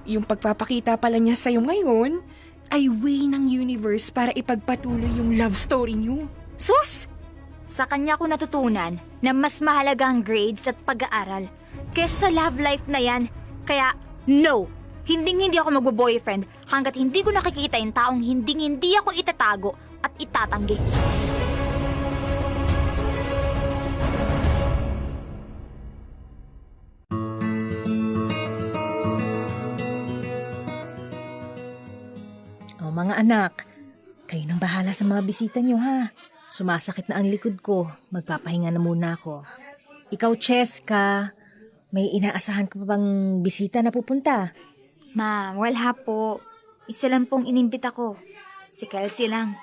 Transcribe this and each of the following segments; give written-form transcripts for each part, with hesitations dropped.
yung pagpapakita pala niya sa'yo ngayon ay way ng universe para ipagpatuloy yung love story niyo. Sus! Sa kanya ko natutunan na mas mahalaga ang grades at pag-aaral kesa sa love life na yan. Kaya, no! Hindi ako magbo-boyfriend hanggat hindi ko nakikita yung taong hindi ako itatago at itatanggi. O mga anak, kayo nang bahala sa mga bisita nyo ha. Sumasakit na ang likod ko, magpapahinga na muna ako. Ikaw, Cheska, may inaasahan ka pa bang bisita na pupunta? Ma, wala po. Isa lang pong inimbita ko. Si Kelsey lang.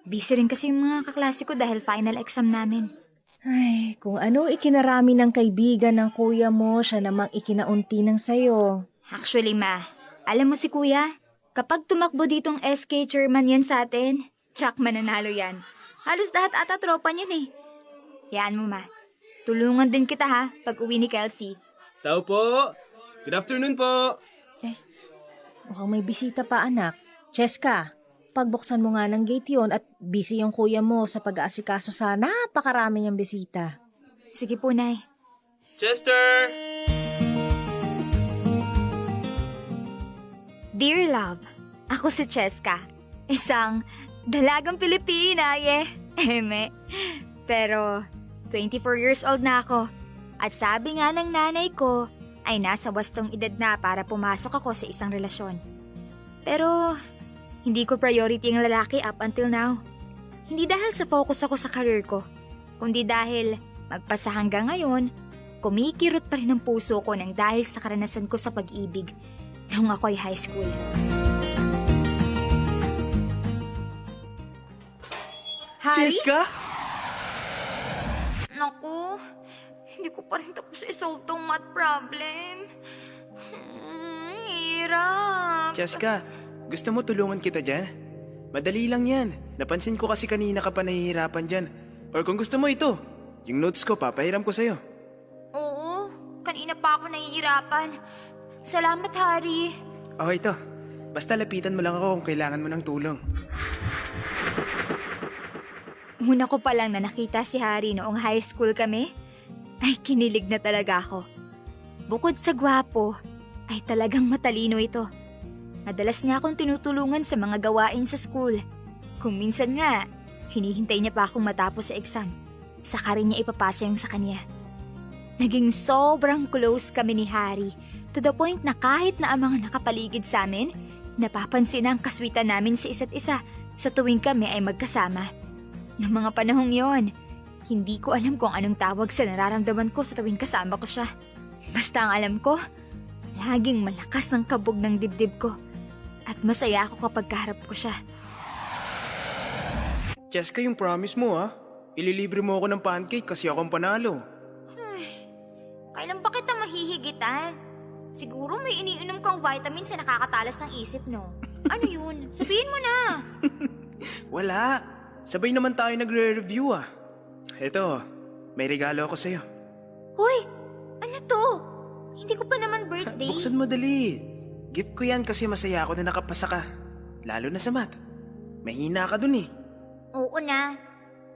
Busy rin kasi yung mga kaklase ko dahil final exam namin. Ay, kung ano ikinarami ng kaibigan ng kuya mo, siya namang ikinaunti ng sayo. Actually, Ma, alam mo si Kuya, kapag tumakbo ditong SK chairman yan sa atin, tsak mananalo yan. Halos lahat ata tropa niyan eh. Yan mo, Ma. Tulungan din kita ha, pag uwi ni Kelsey. Tao po! Good afternoon po! Mukhang may bisita pa, anak. Cheska, pagbuksan mo nga ng gate yon at busy yung kuya mo sa pag-aasikaso sa napakarami niyang bisita. Sige po, Nay. Chester! Dear Love, ako si Cheska. Isang dalagang Pilipina, Eme. Pero 24 years old na ako. At sabi nga ng nanay ko, ay nasa wastong edad na para pumasok ako sa isang relasyon. Pero hindi ko priority ang lalaki up until now. Hindi dahil sa focus ako sa career ko, kundi dahil magpasa hanggang ngayon, kumikirot pa rin ang puso ko nang dahil sa karanasan ko sa pag-ibig nung ako'y high school. Harry? Cheska? Naku, hindi ko pa rin tapos isolve tong math problem. Hirap. Cheska, gusto mo tulungan kita dyan? Madali lang yan. Napansin ko kasi kanina ka pa nahihirapan dyan. Or kung gusto mo ito, yung notes ko papahiram ko sa'yo. Oo, kanina pa ako nahihirapan. Salamat, Harry. Oh, ito. Basta lapitan mo lang ako kung kailangan mo ng tulong. Una ko pa lang na nakita si Harry noong high school kami, ay kinilig na talaga ako. Bukod sa gwapo, ay talagang matalino ito. Madalas niya akong tinutulungan sa mga gawain sa school. Kung minsan nga, hinihintay niya pa akong matapos sa exam. Saka rin niya ipapasa yung sa kanya. Naging sobrang close kami ni Harry, to the point na kahit na ang mga nakapaligid sa amin, napapansin ang kaswitan namin sa isa't isa sa tuwing kami ay magkasama. Noong mga panahong yon, hindi ko alam kung anong tawag sa nararamdaman ko sa tuwing kasama ko siya. Basta ang alam ko, laging malakas ang kabog ng dibdib ko at masaya ako kapag kaharap ko siya. Cheska, yung promise mo ha. Ililibre mo ako ng pancake kasi ako ang panalo. Kailan pa kita mahihigitan? Siguro may iniinom kang vitamins na nakakatalas ng isip, no? Ano yun? Sabihin mo na! Wala. Sabay naman tayo nagre-review ah. Ito, may regalo ako sa'yo. Hoy! Ano to? Hindi ko pa naman birthday. Buksan mo dali. Gift ko yan kasi masaya ako na nakapasa ka. Lalo na sa math. Mahina ka dun eh. Oo na.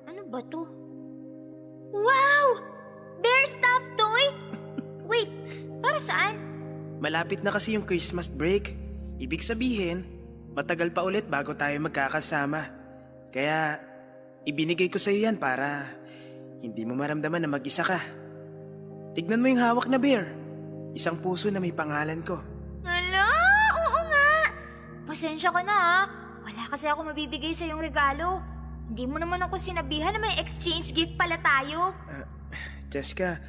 Ano ba to? Wow! Bear stuffed toy? Wait, para saan? Malapit na kasi yung Christmas break. Ibig sabihin, matagal pa ulit bago tayo magkakasama. Kaya, ibinigay ko sa'yo yan para hindi mo maramdaman na mag-isa ka. Tignan mo yung hawak na bear. Isang puso na may pangalan ko. Hala, oo nga. Pasensya ka na ha. Wala kasi ako mabibigay sa yung regalo. Hindi mo naman ako sinabihan na may exchange gift pala tayo. Jessica,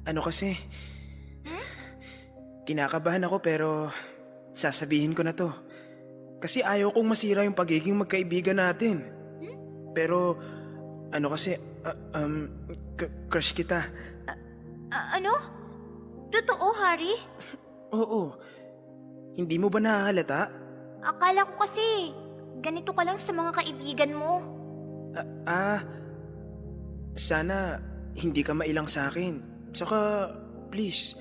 ano kasi? Kinakabahan ako pero sasabihin ko na to. Kasi ayaw kong masira yung pagiging magkaibigan natin. Pero, ano kasi, crush kita. Ano? Totoo, Harry? Oo. Hindi mo ba nahahalata? Akala ko kasi, ganito ka lang sa mga kaibigan mo. Sana hindi ka mailang sa akin. Saka, please,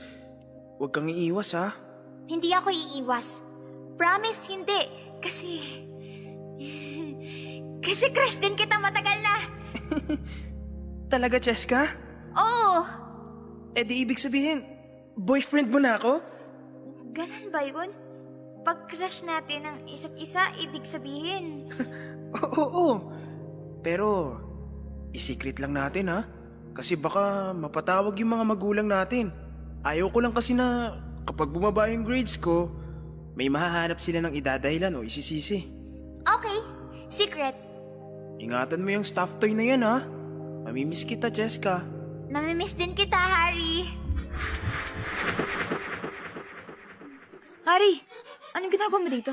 huwag kang iiwas ha. Hindi ako iiwas. Promise, hindi. Kasi... Kasi crush din kita matagal na. Talaga, Cheska? Oo, Eh di ibig sabihin, boyfriend mo na ako? ganun ba yun? Pag crush natin ng isa't isa, ibig sabihin... Oo. Pero, isikret lang natin ha. Kasi baka mapatawag yung mga magulang natin. Ayaw ko lang kasi na kapag bumaba yung grades ko, may mahahanap sila ng idadahilan o isisisi. Okay, secret. Ingatan mo yung stuffed toy na yan ha. Mamimiss kita, Cheska. Namimiss din kita, Harry. Harry, anong ginagawa mo dito?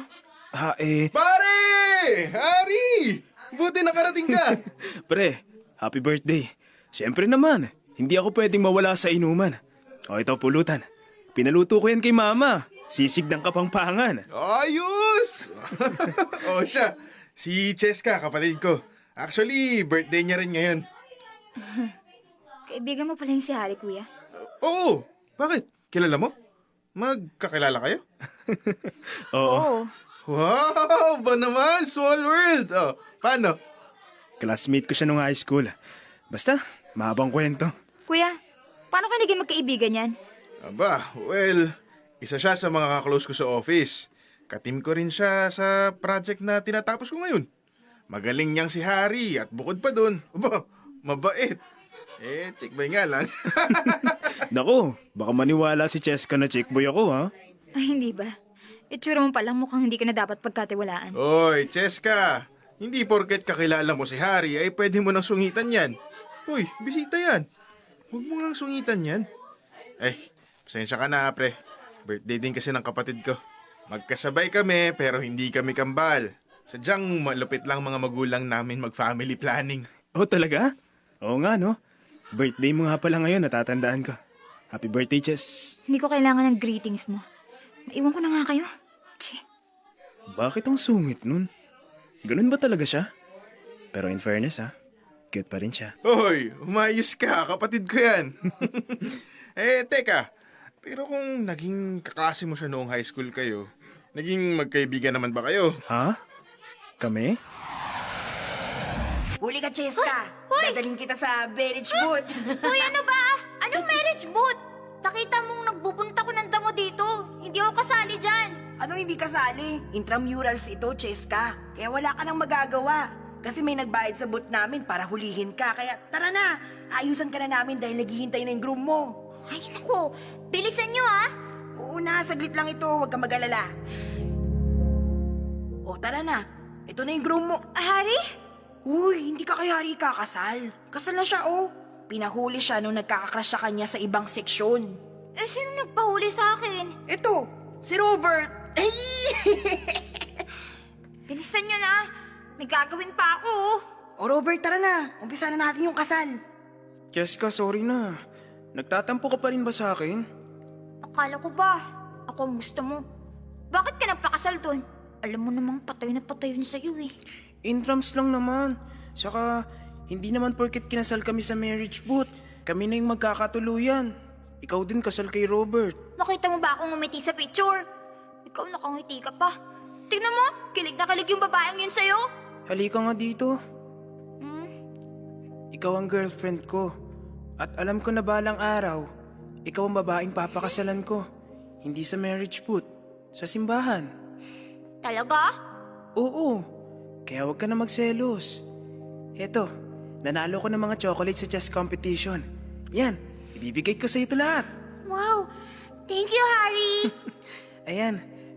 Pare! Hari! Buti nakarating ka. Pre, happy birthday. Siyempre naman, hindi ako pwedeng mawala sa inuman. O ito pulutan. Pinaluto ko yan kay mama. Sisig ng kapangpangan. Ayos! O siya, si Cheska, kapatid ko. Actually, birthday niya rin ngayon. Kaibigan mo pala yung si Harry, kuya. Oo, bakit? Kilala mo? Magkakilala kayo? Oo. Wow, ba naman? Small world. Oh, paano? Classmate ko siya nung high school. Basta, mahabang kwento. Kuya, paano kayo naging magkaibigan yan? Aba, well, isa siya sa mga kaklose ko sa office. Katim ko rin siya sa project na tinatapos ko ngayon. Magaling niyang si Harry at bukod pa dun, aba, mabait. Eh, chickboy nga lang. Nako, baka maniwala si Cheska na chickboy ako ha. Ay, hindi ba? Itsura mo palang mukhang hindi ka na dapat pagkatiwalaan. Oy, Cheska, hindi porket kakilala mo si Harry ay pwede mo nang sungitan yan. Uy, bisita yan. Huwag mo nang sungitan yan. Eh, pasensya ka na, pre. Birthday din kasi ng kapatid ko. Magkasabay kami pero hindi kami kambal. Sadyang malupit lang mga magulang namin mag-family planning. Oh, talaga? Oo nga no. Birthday mo nga pala ngayon, natatandaan ko. Happy birthday, Ches. Hindi ko kailangan ng greetings mo. Maiwan ko na nga kayo. Che. Bakit ang sungit nun? Ganun ba talaga siya? Pero in fairness ha, cute pa rin siya. Hoy, umayos ka, kapatid ko yan. Eh, teka. Pero kung naging kaklase mo siya noong high school kayo, naging magkaibigan naman ba kayo? Ha? Kami? Huli ka, Cheska! Dadaling kita sa marriage boot! Uy, ano ba? Anong marriage boot? Nakita mong nagbupunta ko ng damo dito. Hindi ako kasali dyan. Anong hindi kasali? Intramurals ito, Cheska. Kaya wala ka nang magagawa. Kasi may nagbayad sa boot namin para hulihin ka. Kaya tara na, ayusan ka na namin dahil naghihintay na yung groom mo. Ay, naku. Bilisan nyo, ah. Oo na, saglit lang ito. Huwag kang mag-alala. O, tara na. Ito na yung groom mo. Harry? Uy, hindi ka kay Harry kakasal. Kasal na siya, oh. Pinahuli siya nung nagkakakrush sa kanya sa ibang seksyon. Eh, sino nagpahuli sa akin? Ito, si Robert. Ay! Bilisan nyo na. May gagawin pa ako, oh. O Robert, tara na. Umpisa na natin yung kasal. Cheska, sorry na. Nagtatampo ka pa rin ba sa akin? Akala ko ba? Ako ang gusto mo. Bakit ka nagpakasal doon? Alam mo namang patay na patay yun sa'yo, eh. Intrams lang naman. Saka, hindi naman porket kinasal kami sa marriage booth. Kami na yung magkakatuluyan. Ikaw din kasal kay Robert. Nakita mo ba akong ngumiti sa picture? Ikaw nakangiti ka pa. Tingnan mo, kilig na kilig yung babaeng yun sa'yo. Halika nga dito. Hmm? Ikaw ang girlfriend ko. At alam ko na balang araw, ikaw ang babaeng papakasalan ko. Hindi sa marriage booth, sa simbahan. Talaga? Oo. Kaya huwag ka na magselos. Eto, nanalo ko ng mga chocolates sa chess competition. Yan, ibibigay ko sa ito lahat. Wow! Thank you, Harry! Ayan,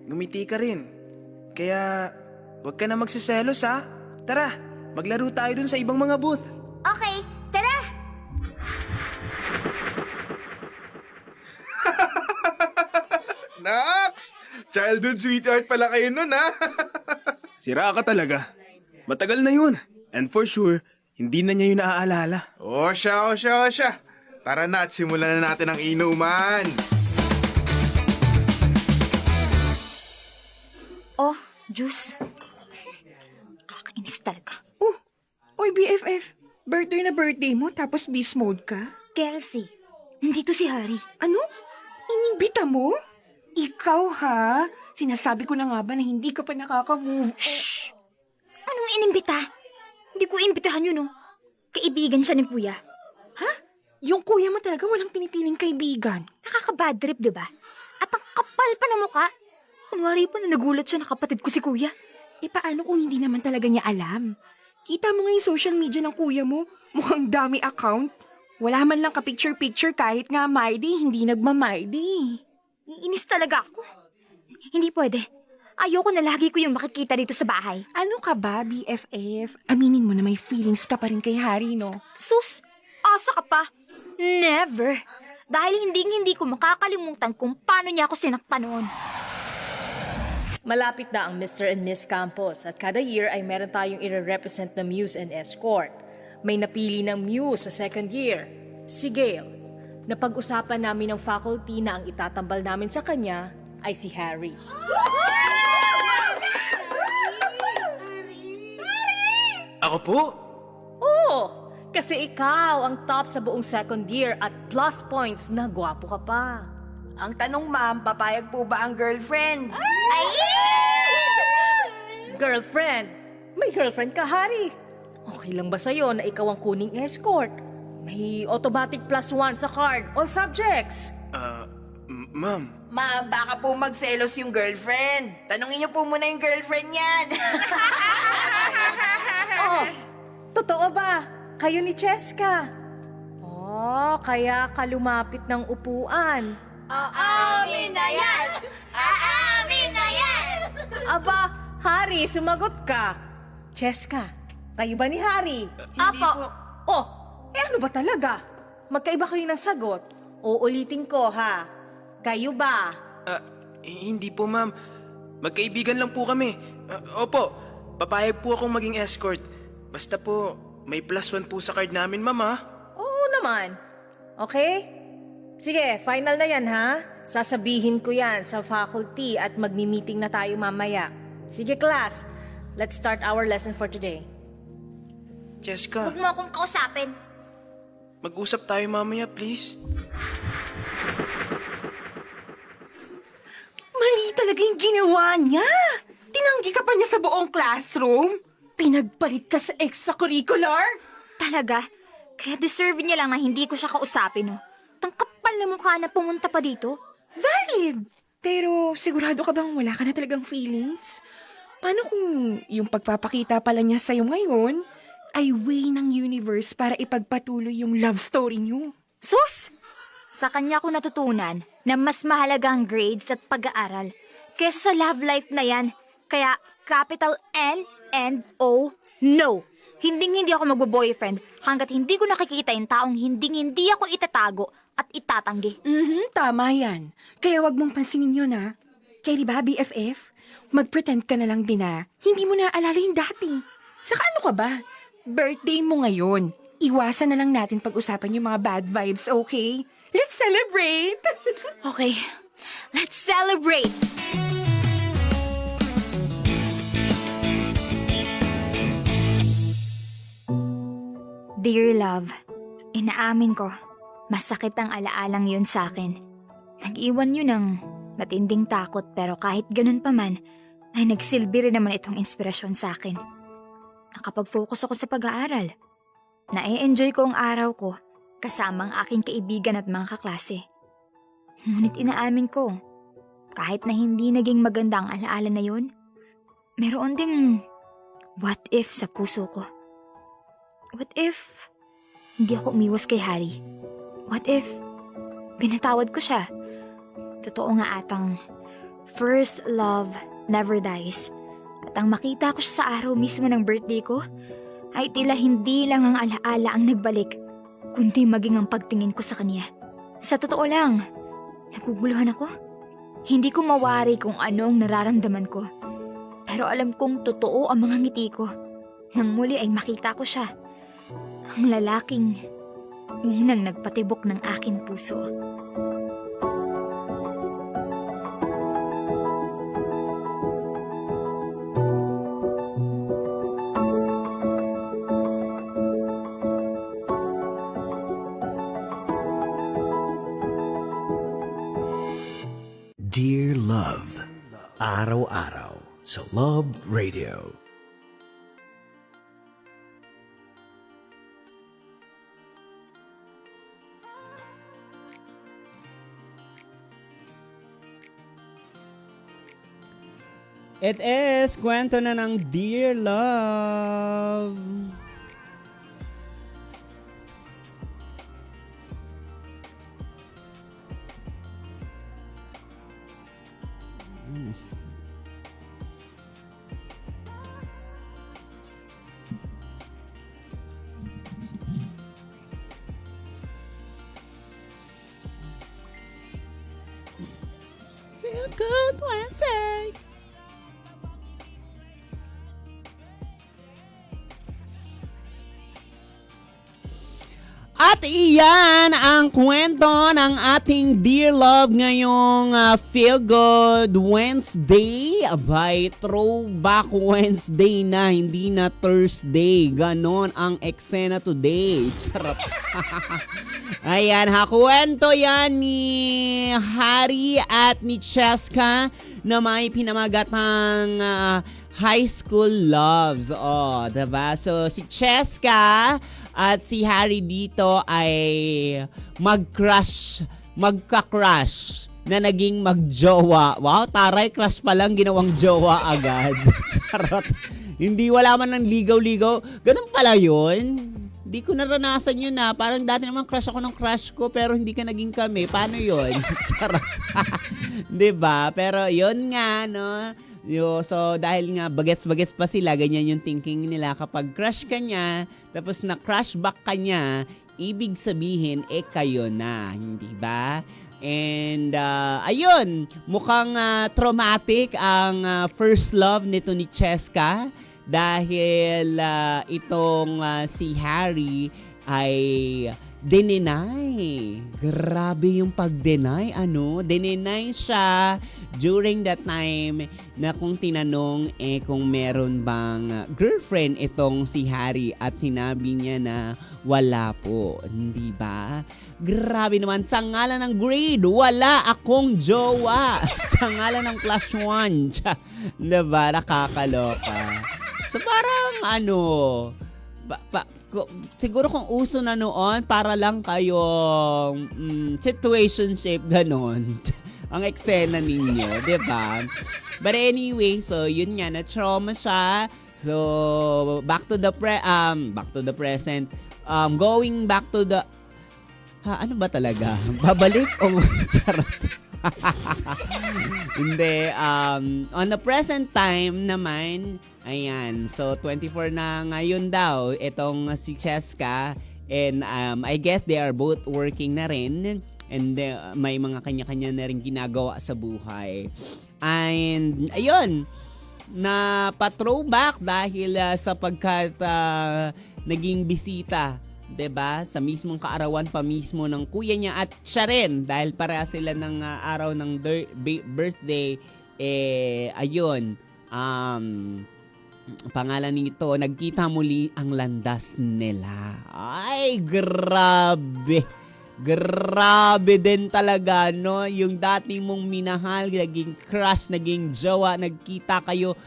gumiti ka rin. Kaya, huwag ka na magsiselos ha. Tara, maglaro tayo dun sa ibang mga booth. Okay, tara! Nax! Childhood sweetheart pala kayo nun, ha? Sira ka talaga. Matagal na yun. And for sure, hindi na niya yun naaalala. O siya. Tara na at simulan na natin ang inuman. Oh, juice. Kakainis talaga. Oh, oy BFF. Birthday na birthday mo tapos beast mode ka? Kelsey, nandito si Harry. Ano? Inimbita mo? Ikaw ha? Sinasabi ko na nga ba na hindi ka pa nakaka-move? Shh! Anong inimbita? Hindi ko imbitahan yun, oh. Kaibigan siya ni Kuya. Yung kuya mo talaga walang pinipiling kaibigan. Nakaka-bad trip, di ba? At ang kapal pa ng mukha. Kunwari pa na nagulat siya na kapatid ko si Kuya. E paano kung hindi naman talaga niya alam? Kita mo nga yung social media ng kuya mo. Mukhang dami account. Wala man lang ka-picture-picture kahit nga Mardy, hindi nagma-Mardy. Inis talaga ako. Hindi pwede. Ayoko na lagi ko yung makikita dito sa bahay. Ano ka ba, BFF? Aminin mo na may feelings ka pa rin kay Harry, no? Sus, asa ka pa? Never. Dahil hindi ko makakalimutan kung paano niya ako sinaktan noon. Malapit na ang Mr. and Miss Campos at kada year ay meron tayong i-represent na Muse and Escort. May napili ng Muse sa second year, si Gail. Napag-usapan namin ng faculty na ang itatambal namin sa kanya ay si Harry. Ako po? Oo, kasi ikaw ang top sa buong second year at plus points na gwapo ka pa. Ang tanong, ma'am, papayag po ba ang girlfriend? Girlfriend? May girlfriend ka, Harry? Okay lang ba sa'yo na ikaw ang kuning escort? May automatic +1 sa card, all subjects. Ma'am. Ma'am, baka po magselos yung girlfriend. Tanungin niyo po muna yung girlfriend niyan. Oh, totoo ba? Kayo ni Cheska? Oh, kaya ka lumapit ng upuan. Aamin na yan! Aamin na yan! Aba, Harry, sumagot ka. Cheska, kayo ba ni Harry? Apo. Oh, ano ba talaga? Magkaiba kayo ng sagot. Uulitin ko, ha? Kayo ba? Hindi po, ma'am. Magkaibigan lang po kami. Opo, papayag po akong maging escort. Basta po, may +1 po sa card namin, ma'am, ha? Oo naman. Okay? Sige, final na yan, ha? Sasabihin ko yan sa faculty at magmi-meeting na tayo mamaya. Sige, class. Let's start our lesson for today. Jessica, Huwag mo akong kausapin. mag-usap tayo mamaya, please. Mali talaga yung ginawa niya. Tinanggi ka pa niya sa buong classroom. Pinagpalit ka sa extracurricular. Talaga? Kaya deserve niya lang na hindi ko siya kausapin, no? Tangkapal na mukha na pumunta pa dito. Valid. Pero sigurado ka bang wala ka na talagang feelings? Paano kung yung pagpapakita pala niya sa'yo ngayon ay way ng universe para ipagpatuloy yung love story niyo? Sus! Sa kanya ko natutunan na mas mahalaga ang grades at pag-aaral kaysa sa love life na yan. Kaya capital N and O, no! Hindi ako magbo-boyfriend hanggat hindi ko nakikita yung taong hindi ako itatago at itatanggi. Tama yan. Kaya wag mong pansinin yun, ha? Kaya di ba, BFF? Mag-pretend ka na lang din na hindi mo naaalala yung dati. Saka ano ka ba? Birthday mo ngayon. Iwasan na lang natin pag-usapan yung mga bad vibes, okay? Let's celebrate! Okay, let's celebrate! Dear love, inaamin ko, masakit ang alaalang yun sa akin. Nag-iwan yun ng matinding takot pero kahit ganun pa man, ay nagsilbi rin naman itong inspirasyon sa akin. Nakapag-focus ako sa pag-aaral. Na-enjoy ko ang araw ko kasama ang aking kaibigan at mga kaklase. Ngunit inaamin ko, kahit na hindi naging maganda ang alaala na yun, meron ding what if sa puso ko. What if hindi ako umiwas kay Harry? What if pinatawad ko siya? Totoo nga atang first love never dies. At ang makita ko siya sa araw mismo ng birthday ko, ay tila hindi lang ang alaala ang nagbalik, kundi maging ang pagtingin ko sa kanya. Sa totoo lang, naguguluhan ako. Hindi ko mawari kung ano ang nararamdaman ko. Pero alam kong totoo ang mga ngiti ko. Nang muli ay makita ko siya. Ang lalaking unang nagpatibok ng aking puso. Dear Love, araw-araw sa Love Radio. It is kwento na ng Dear Love. Feel good Wednesday. At iyan ang kwento ng ating Dear Love ngayong Feel Good Wednesday. Abay, Throwback Wednesday na, hindi na Thursday. Ganon ang eksena today. Charot. Ayan, kwento yan ni Harry at ni Cheska na may pinamagatang high school loves. Oh, diba? So, si Cheska at si Harry dito ay magka-crush na naging magjowa. Wow, taray, crush pa lang, ginawang jowa agad. Charot. Hindi, wala man ng ligaw-ligaw. Ganun pala yun. Hindi ko naranasan yun na. Parang dati naman crush ako ng crush ko pero hindi ka naging kami. Paano yun? Charot. Diba? Pero yun nga, no? So, dahil nga bagets-bagets pa sila, ganyan yung thinking nila. Kapag crush ka niya, tapos na-crush back ka niya, ibig sabihin, kayo na. Hindi ba? And, ayun, mukhang traumatic ang first love nito ni Cheska dahil itong si Harry ay dininay. Grabe yung pag-deny, Dininay siya during that time na kung tinanong kung meron bang girlfriend itong si Harry at sinabi niya na wala po. Hindi ba? Grabe naman. Sa ngalan ng grade, wala akong jowa. Sa ngalan ng class 1. Diba? Nakakaloka. So parang siguro kung uso na noon, para lang kayong situationship, ganon. Ang eksena ninyo, diba? But anyway, so yun nga, na-trauma siya. So, back to the present. Going back to the... ano ba talaga? Babalik o charot? Hindi. On the present time naman, ayan. So, 24 na ngayon daw itong si Cheska. And I guess they are both working na rin. And may mga kanya-kanya na rin ginagawa sa buhay. And, ayun. Na pa-throwback dahil sapagkat naging bisita, 'di ba? Sa mismong kaarawan pa mismo ng kuya niya at siya rin dahil pareha sila ng araw ng birthday. Ayun. Pangalan nito, nagkita muli ang landas nila. Ay, grabe. Grabe din talaga, no? Yung dati mong minahal, naging crush, naging jowa, nagkita kayo,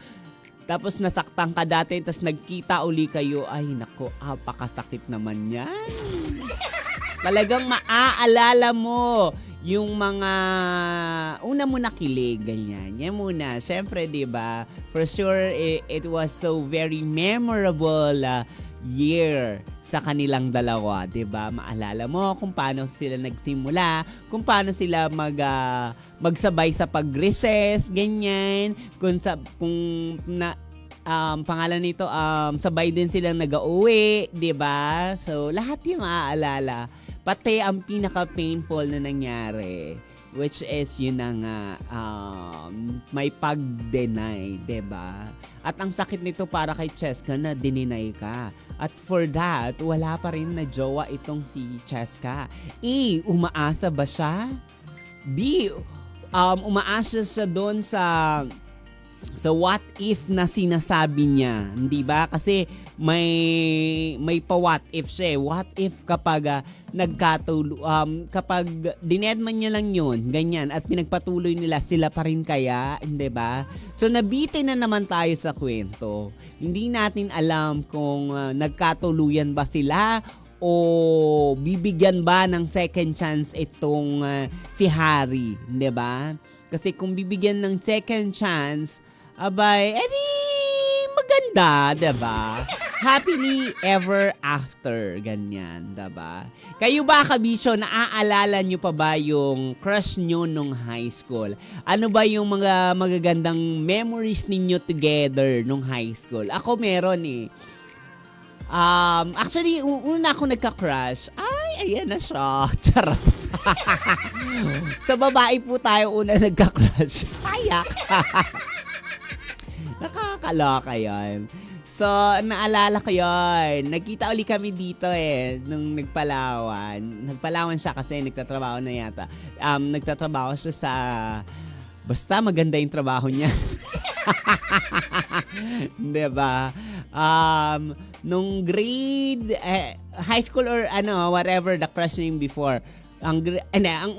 tapos nasaktan ka dati, tapos nagkita uli kayo. Ay, nako, apakasakit naman yan. Talagang maaalala mo yung mga una mo nakilig, ganyan. Yan muna. Siyempre, di ba? For sure, it was so very memorable year sa kanilang dalawa, 'di ba? Maalala mo kung paano sila nagsimula, kung paano sila magsabay sa pag-recess, ganyan, kung pangalan nito sabay din silang nag-uwi, 'di ba? So lahat 'yung maaalala, pati ang pinaka-painful na nangyari, which is yun na nga, may pag-deny, 'di ba? At ang sakit nito para kay Cheska na dininay ka. At for that, wala pa rin na jowa itong si Cheska. Umaasa ba siya? B, umaasa siya doon sa So what if na sinasabi niya, hindi ba? Kasi may pa what if siya. What if kapag kapag dinedman niya lang yun, ganyan, at pinagpatuloy nila, sila pa rin kaya, hindi ba? So nabitin na naman tayo sa kwento. Hindi natin alam kung nagkatuluyan ba sila o bibigyan ba ng second chance itong si Harry, hindi ba? Kasi kung bibigyan ng second chance, abay, edi maganda, diba? Happily ever after, ganyan, diba? Kayo ba, kabisyo, naaalala nyo pa ba yung crush nyo nung high school? Ano ba yung mga magagandang memories ninyo together nung high school? Ako meron eh. Actually, una ako nagka-crush. Ay, ayan na siya. Charot. Sa babae po tayo una nagka-crush. Ayak. Nakakaloka yan. So, naalala ko yun. Nagkita uli kami dito nung nagpalawan. Nagpalawan siya kasi nagtatrabaho na yata. Nagtatrabaho siya sa... Basta maganda yung trabaho niya. Diba? Nung grade, high school or whatever the crush name before. Ang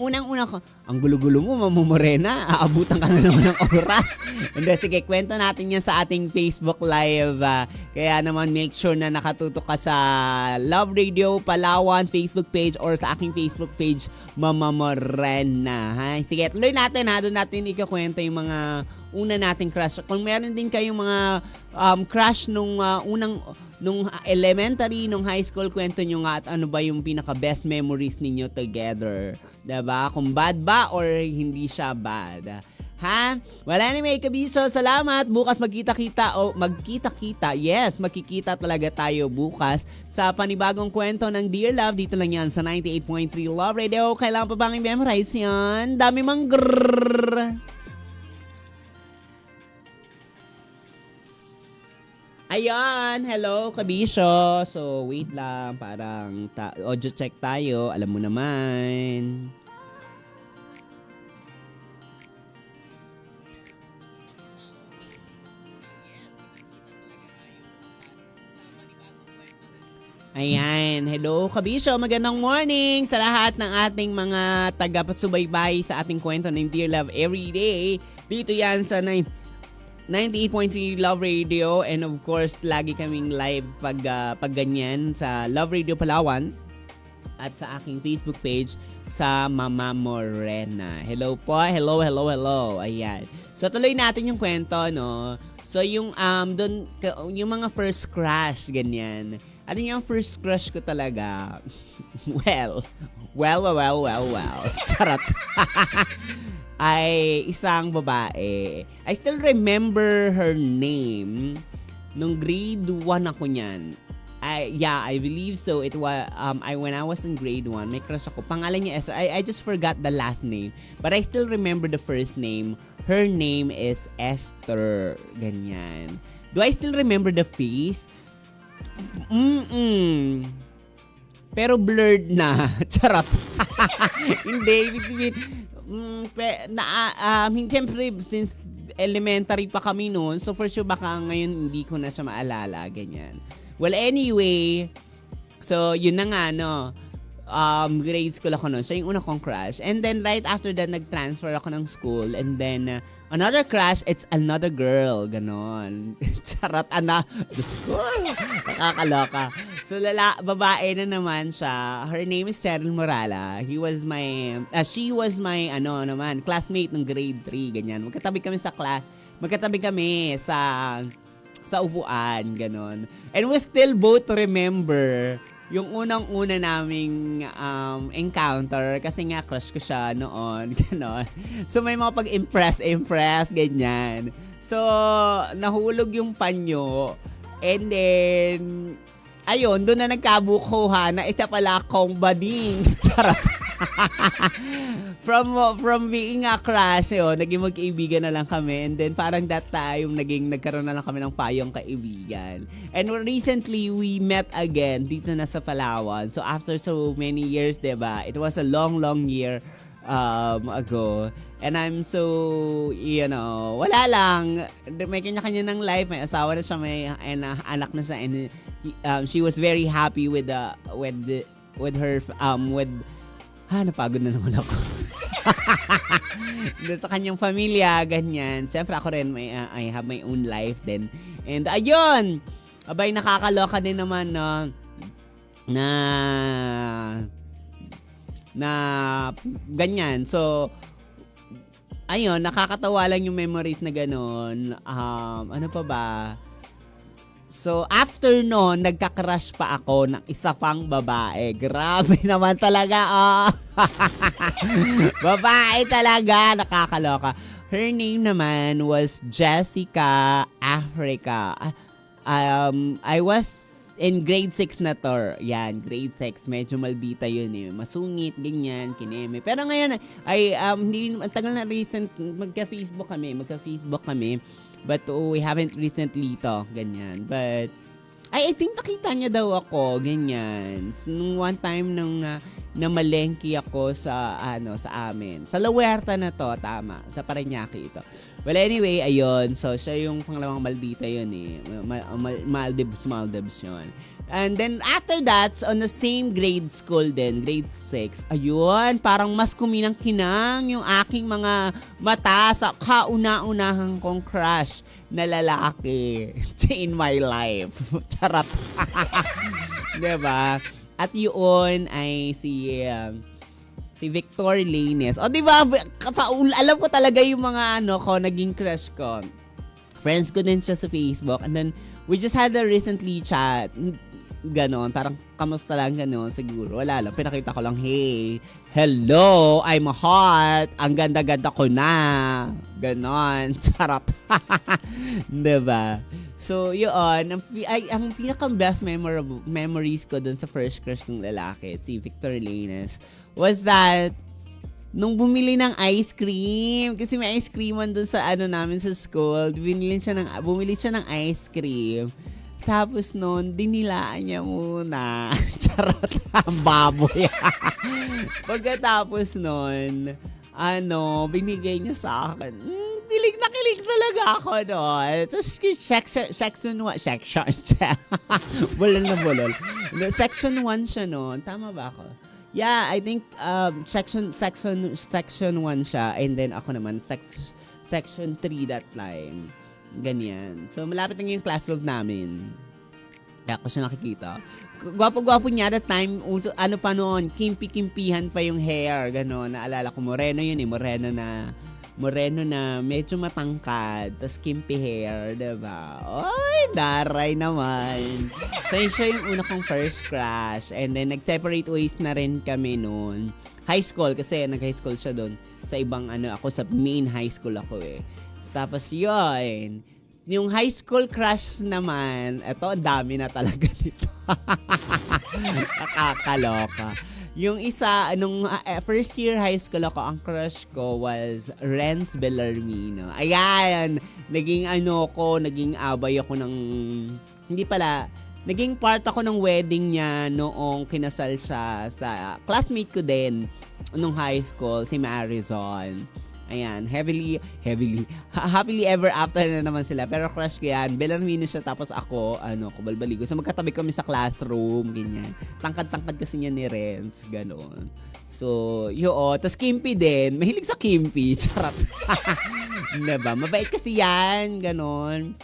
unang-una ko, ang gulo-gulo mo, mamumorena, aabutan ka na naman ng oras. Hindi, sige, kwento natin yan sa ating Facebook Live. Kaya naman, make sure na nakatutok ka sa Love Radio Palawan Facebook page or sa aking Facebook page, Mama Morena. Ha? Sige, tuloy natin ha. Doon natin ikakwento yung mga una nating crush. Kung meron din kayong mga crush nung nung elementary, nung high school, kwento nyo nga at ano ba yung pinaka-best memories ninyo together. Diba? Kung bad ba or hindi siya bad. Ha? Wala na may kabisyo. Salamat. Bukas magkita-kita o magkita-kita. Yes, magkikita talaga tayo bukas sa panibagong kwento ng Dear Love. Dito lang yan sa 98.3 Love Radio. Kailangan pa bang i-memorize yan? Dami mang grrrr. Ayan, hello kabisyo. So, wait lang, parang audio check tayo. Alam mo naman. Ayan, hello kabisyo. Magandang morning sa lahat ng ating mga tagapasubaybay sa ating kwento ng Dear Love Everyday. Dito yan sa 98.3 Love Radio, and of course lagi kaming live pag ganyan sa Love Radio Palawan at sa aking Facebook page sa Mama Morena. Hello po, hello. Ayan. So tuloy natin yung kwento, no. So yung doon yung mga first crush ganyan. Ano yung first crush ko talaga? well. Charot. Ay isang babae. I still remember her name. Nung grade 1 ako niyan. I believe so. It was when I was in grade 1, may crush ako. Pangalan niya Esther. I just forgot the last name, but I still remember the first name. Her name is Esther. Ganyan. Do I still remember the face? Pero blurred na. Charot. Hindi, ibig sabihin, siyempre, since elementary pa kami noon, so for sure baka ngayon hindi ko na siya maalala, ganyan. Well, anyway, so yun na nga, no, grade school ako noon. Siya yung una kong crush. And then right after that, nag-transfer ako ng school. And then, another crush, it's another girl, ganon. Charot, Diyos ko, nakakaloka. So, babae na naman siya. Her name is Cheryl Morala. She was my, classmate ng grade 3, ganyan. Magkatabi kami sa upuan, ganon. And we still both remember yung unang-una naming encounter kasi nga crush ko siya noon, ganon. So, may mga pag-impress, ganyan. So, nahulog yung panyo. And then, ayun, doon na nagkabukuhan na isa pala akong bading. Charot. From being a crush, naging magkaibigan na lang kami. And then parang that time, nagkaroon na lang kami ng payong kaibigan. And recently, we met again dito na sa Palawan. So after so many years, diba? It was a long year ago. And I'm so, wala lang. May kanya-kanya ng life. May asawa na siya, may anak na siya. And she was very happy with her, napagod na naman ako. Sa kanyang pamilya, ganyan. Siyempre ako rin, I have my own life din. And ayun, abay nakakaloka din naman, no, na ganyan. So, ayun, nakakatawa lang yung memories na gano'n. Ano pa ba? So, after noon, nagka-crush pa ako ng isa pang babae. Grabe naman talaga, oh. Babae talaga, nakakaloka. Her name naman was Jessica Africa. I was in grade 6 na to. Yan, grade 6. Medyo maldita yun eh. Masungit, ganyan, kineme. Pero ngayon, hindi, ang tagal na recent, magka-Facebook kami. But we haven't recently to, ganyan. But, I think nakita niya daw ako, ganyan. Nung one time nung namalengke ako sa amin. Sa La Huerta na to, tama. Sa Parañaque ito. Well, anyway, ayun. So, siya yung pangalawang maldita yun eh. Maldives yun. And then, after that, on the same grade school din, grade 6, ayun, parang mas kuminang-kinang yung aking mga mata sa kauna-unahan kong crush na lalaki in my life. Charot. Diba? At yun ay si Victor Lanes. O diba, alam ko talaga yung mga naging crush ko. Friends ko din siya sa Facebook. And then, we just had a recently chat. Ganon, parang kamusta lang ganon, siguro. Wala lang, pinakita ko lang, hey, hello, I'm hot. Ang ganda-ganda ko na. Ganon, charot. Diba? So, yun, ang pinaka-best memories ko dun sa first crush ng lalaki, si Victor Lanes, was that nung bumili ng ice cream, kasi may ice cream dun sa namin sa school, bumili siya ng ice cream. Tapos nun, dinilaan niya muna. Charot, ang baboy. Pagkatapos nun, binigay niya sa akin. Kilig na kilig talaga ako doon. Section 1. Bulol na bulol. Section 1 siya noon. Tama ba ako? Yeah, I think section 1 siya. And then ako naman, section 3 that time. Ganyan. So, malapit lang yung classroom namin. Kaya ako siya nakikita. Gwapo-gwapo niya that time. Ano pa noon, kimpi-kimpihan pa yung hair. Gano'n. Naalala ko, moreno yun eh. Moreno na medyo matangkad. Tapos kimpi hair. Diba? Oy, daray naman. So, siya yung una kong first crush. And then, nag-separate ways na rin kami noon. High school, kasi nag-high school siya doon. Sa ibang ako, sa main high school ako eh. Tapos yun, yung high school crush naman, eto, dami na talaga nito. Nakakaloka. Yung isa, nung first year high school ako, ang crush ko was Renz Bellarmino. Ayan, naging abay ako ng, naging part ako ng wedding niya noong kinasal siya sa classmate ko din nung high school, si Marizon. Ayan, happily ever after na naman sila. Pero crush ko yan. Bellarmino siya, tapos ako, kubalbaligo. So magkatabi kami sa classroom, ganyan. Tangkad-tangkad kasi niya ni Renz, gano'n. So, tapos Kimpi din. Mahilig sa Kimpi, charot. Diba? Mabait kasi yan, gano'n.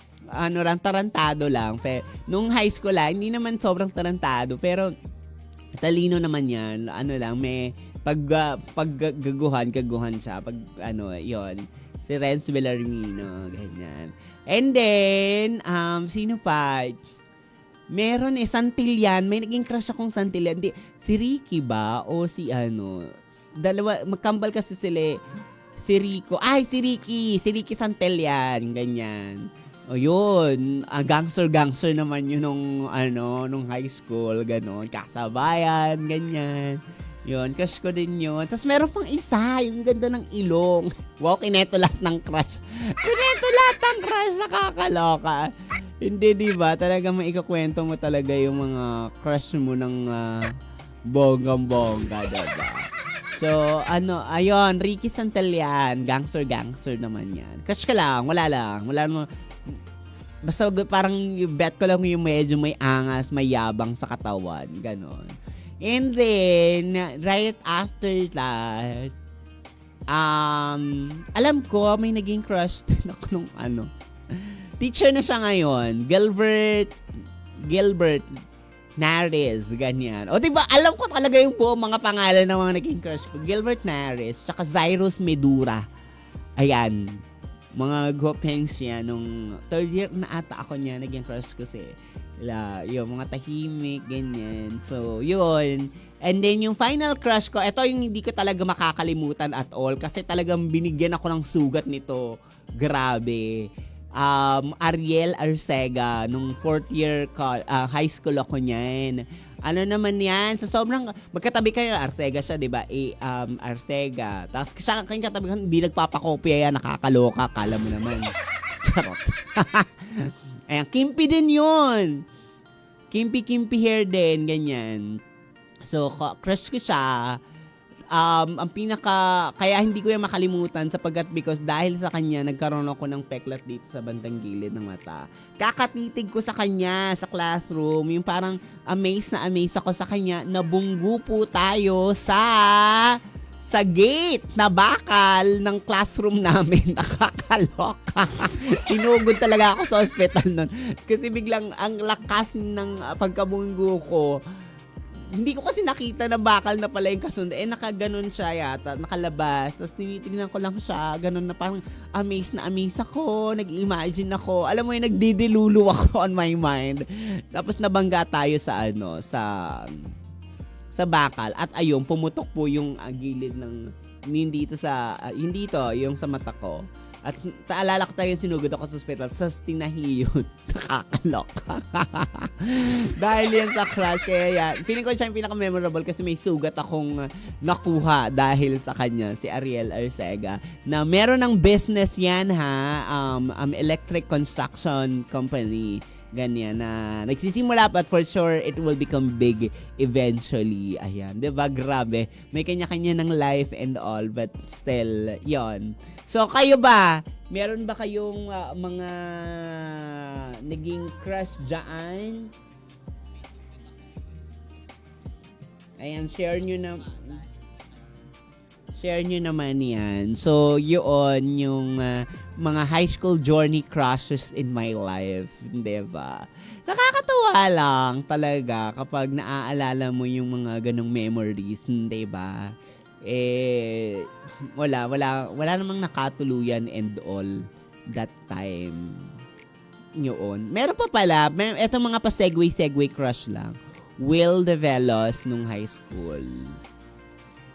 Tarantado lang. Nung high school hindi naman sobrang tarantado, pero talino naman yan. May paggaguhan siya. Yon. Si Renz Bellarmino, ganyan. And then, sino pa? Meron Santillan. May naging crush akong Santillan. Si Ricky ba? O si dalawa, magkambal kasi sila. Si Rico. Ay, si Ricky. Si Ricky Santillan. Ganyan. O yun, gangster naman yun nung high school, gano'n. Kasabayan, ganyan. Yun, crush ko din yun. Tapos meron pang isa, yung ganda ng ilong. Wow, kineto lahat ng crush. Nakakaloka. Hindi, diba? Talaga maikakwento mo talaga yung mga crush mo ng bonggang-bongga, diba? So, ayun, Ricky Santillan, gangster naman yan. Crush ka lang, wala naman. Basta parang bet ko lang yung medyo may angas, may yabang sa katawan, ganon. And then, right after that, alam ko, may naging crush din ako nung teacher na siya ngayon, Gilbert Nares, ganyan. O diba, alam ko talaga yung buong mga pangalan ng mga naging crush ko. Gilbert Nares, tsaka Zyrus Medura. Ayan. Mga guwapengs yan. Nung third year na ata ako niya, naging crush ko yung mga tahimik, ganyan. So, yun. And then, yung final crush ko, ito yung hindi ko talaga makakalimutan at all. Kasi talagang binigyan ako ng sugat nito. Grabe. Ariel Arcega, nung 4th year high school ako niyan. Ano naman yan? Sa sobrang, magkatabi kayo, Arcega siya, di ba? Arcega. Tapos siya kanyang katabi ka, hindi nagpapakopya yan, nakakaloka, kala mo naman. Charot. Ayan, Kimpi din yun. Kimpi hair din, ganyan. So, crush ko siya. Kaya hindi ko yan makalimutan sapagkat because dahil sa kanya, nagkaroon ako ng peklat dito sa bandang gilid ng mata. Kakatitig ko sa kanya sa classroom, yung parang amazed ako sa kanya, nabunggu po tayo sa gate na bakal ng classroom namin. Nakakaloka. Sinugod talaga ako sa ospital nun. Kasi biglang ang lakas ng pagkabunggu ko, hindi ko kasi nakita na bakal na pala yung kasunod. Nakaganon siya yata, nakalabas. Tapos tinitignan ko lang siya, ganon na parang amazed ako, nag-imagine ako. Alam mo yung nagdidilulu ako on my mind. Tapos nabangga tayo sa sa bakal. At ayun, pumutok po yung gilid ng, hindi ito, yung sa mata ko. At taalala ko tayo sinugod ako sa hospital sa tinahi yun. Nakakaloka. Dahil yan sa crush. Kaya yan. Feeling ko siya yung pinaka-memorable kasi may sugat akong nakuha dahil sa kanya, si Ariel Arcega. Na meron ng business yan electric construction company. Ganyan na nagsisimula but for sure it will become big eventually. Ayan, 'di ba? Grabe. May kanya-kanya ng life and all but still 'yon. So kayo ba? Meron ba kayong mga naging crush diyan? Ayan, share nyo naman yan. So, yun yung mga high school journey crushes in my life. Diba? Nakakatuwa lang talaga kapag naaalala mo yung mga ganong memories. Diba? Wala namang nakatuluyan and all that time. Yun. Meron pa pala, etong mga pa-segue crush lang. Will Develos nung high school.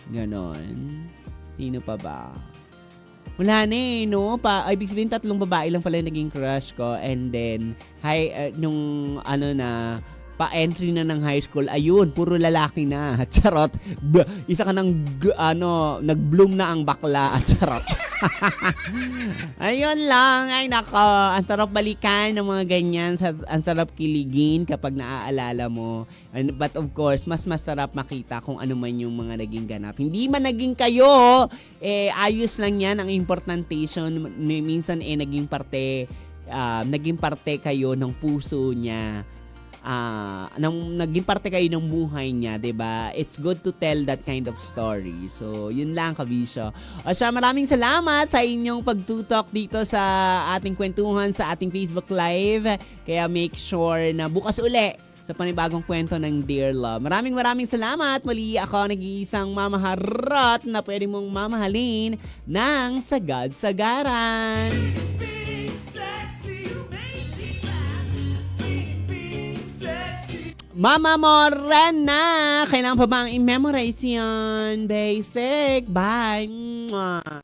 Ganon. Sino pa ba? Wala na no? Ibig sabihin, 3 babae lang pala naging crush ko. And then, nung pa-entry na ng high school, ayun, puro lalaki na. Charot. Isa ka ng, nag-bloom na ang bakla. Charot. Ayun lang. Ay, nako. Ang sarap balikan ng mga ganyan. Ang sarap kiligin kapag naaalala mo. But of course, mas masarap makita kung ano man yung mga naging ganap. Hindi man naging kayo, ayos lang yan. Ang importantation, minsan naging parte kayo ng puso niya. Naging parte kayo ng buhay niya, 'di ba? It's good to tell that kind of story. So, yun lang, kabisyo. Maraming salamat sa inyong pagtutok dito sa ating kwentuhan sa ating Facebook Live. Kaya make sure na bukas uli sa panibagong kwento ng Dear Love. Maraming salamat. Muli ako nag-iisang mamaharot na pwede mong mamahalin ng sagad-sagaran. Mama Morena! Kailangan pa bang i-memorize yan? Basic. Bye! Mwah.